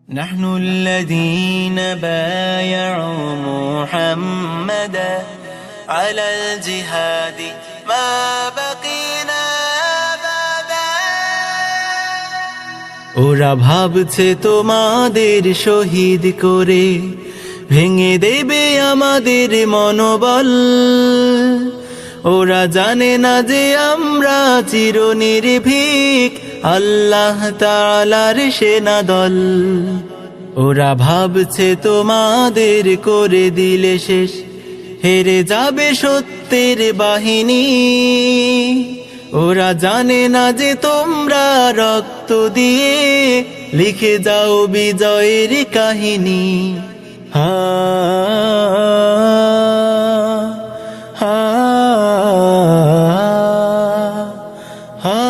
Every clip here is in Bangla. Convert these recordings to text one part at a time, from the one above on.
نحن الذين بايعوا محمدا على الجهاد ما بقينا أبدا ওরা ভাবছে তোমাদের শহীদ করে ভেঙে দেবে আমাদের মনোবল। ওরা জানে না যে আমরা চিরনির্ভীক আল্লাহ তাআলার সেনাদল। ওরা ভাবছে তোমাদের করে দিলে শেষ হেরে যাবে সত্যের বাহিনী। ওরা জানে না যে তোমরা রক্ত দিয়ে লিখে যাও বিজয়ের কাহিনী। হা হা হা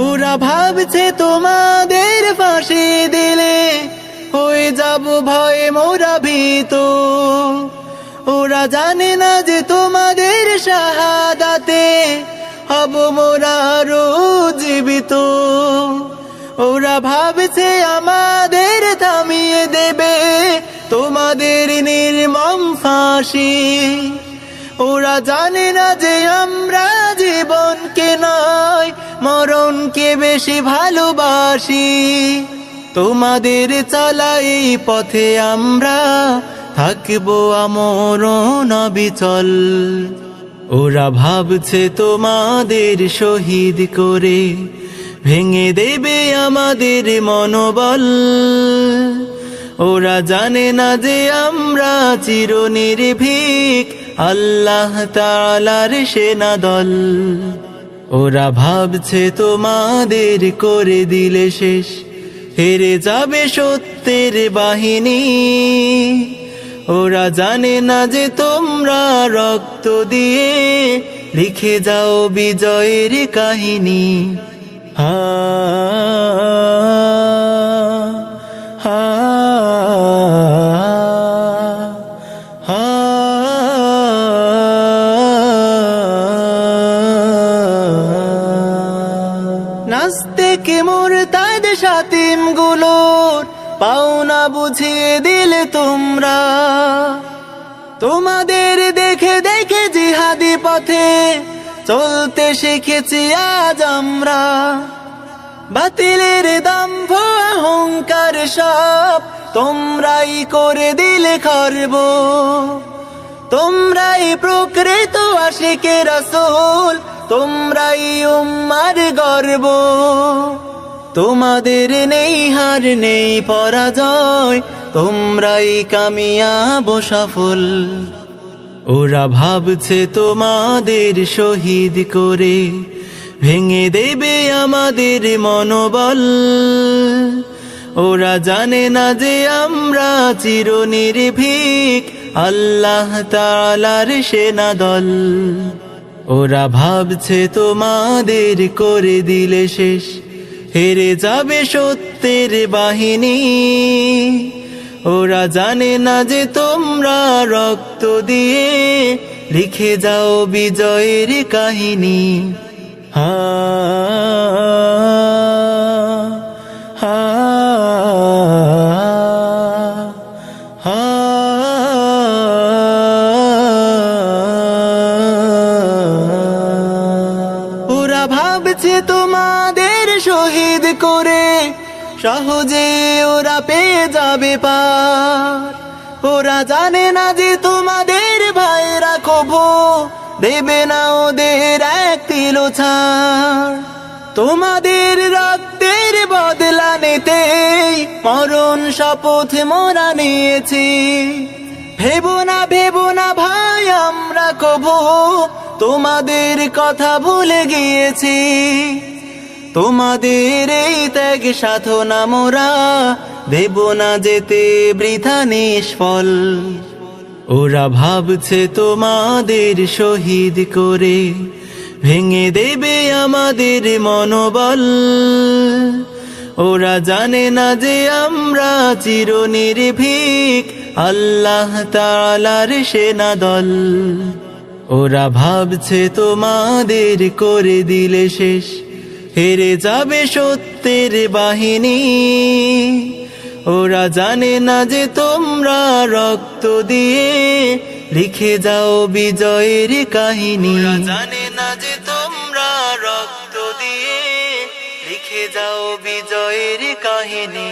ওরা ভাবছে তোমাদের ফাঁসি দিলে হয়ে যাব ভয়ে মোরা ভীত। ওরা জানে না যে তোমাদের শাহাদাতে হব মোরা আরো জীবিত। ওরা ভাবছে আমাদের থামিয়ে দেবে তোমাদের নির্মম ফাঁসি। ওরা জানে না যে আমরা জীবনকে নয় মরণকে বেশি ভালোবাসি। তোমাদের চালাই পথে আমরা থাকবো আমরণ অবিচল। ওরা ভাবছে তোমাদের শহীদ করে ভেঙে দেবে আমাদের মনোবল। ওরা জানে না যে আমরা চিরনির্ভীক আল্লাহ তাআলার সেনাদল। ওরা ভাবছে তোমাদের করে দিলে শেষ হেরে যাবে সত্যের বাহিনী। ওরা জানে না যে তোমরা রক্ত দিয়ে লিখে যাও বিজয়ের কাহিনী। হা হা হা নাস্তিক মুরতাদ শাতিম গুলোর পাওনা বুঝিয়ে দিলে তোমরা। তোমাদের দেখে দেখে জিহাদি পথে চলতে শিখেছি আজ আমরা। বাতিলের দম্ভ অহংকার সব তোমরাই করে দিলে খর্ব। তোমরাই প্রকৃত আশিকে রাসূল, তোমরাই উম্মার গর্ব। তোমাদের নেই হার নেই পরাজয়, তোমরাই কামিয়াব সফল। ওরা ভাবছে তোমাদের শহীদ করে ভেঙে দেবে আমাদের মনোবল। ওরা জানে না যে আমরা চিরনির্ভীক আল্লাহ তাআলার সেনাদল। ওরা ভাবছে তোমাদের করে দিলে শেষ হেরে যাবে সত্যের বাহিনী। ওরা জানে না যে তোমরা রক্ত দিয়ে লিখে যাও বিজয়ের কাহিনী। হা হা হা ওরা ভাবছে তোমাদের শহীদ করে সহজে ওরা পেয়ে যাবে পার। ওরা জানে না যে তোমাদের ভাইরা কভু দেবে না ওদের এক তিলো ছাড়। তোমাদের রক্তের বদলা নিতে মরণ শপথ মোরা নিয়েছি। ভেবো না ভাই আমরা কভু তোমাদের কথা ভুলে গিয়েছি। তোমাদের এই ত্যাগ সাধনা মোরা দেব না যেতে বৃথা নিষ্ফল। ওরা ভাবছে তোমাদের শহীদ করে ভেঙে দেবে আমাদের মনোবল। ওরা জানে না যে আমরা চিরনির্ভীক আল্লাহ তাআলার সেনাদল। ওরা ভাবছে তোমাদের করে দিলে শেষ, হেরে যাবে সত্যের বাহিনী। ওরা জানে না যে তোমরা রক্ত দিয়ে লিখে যাও বিজয়ের কাহিনী। ওরা জানে না যে তোমরা রক্ত দিয়ে লিখে যাও বিজয়ের কাহিনী।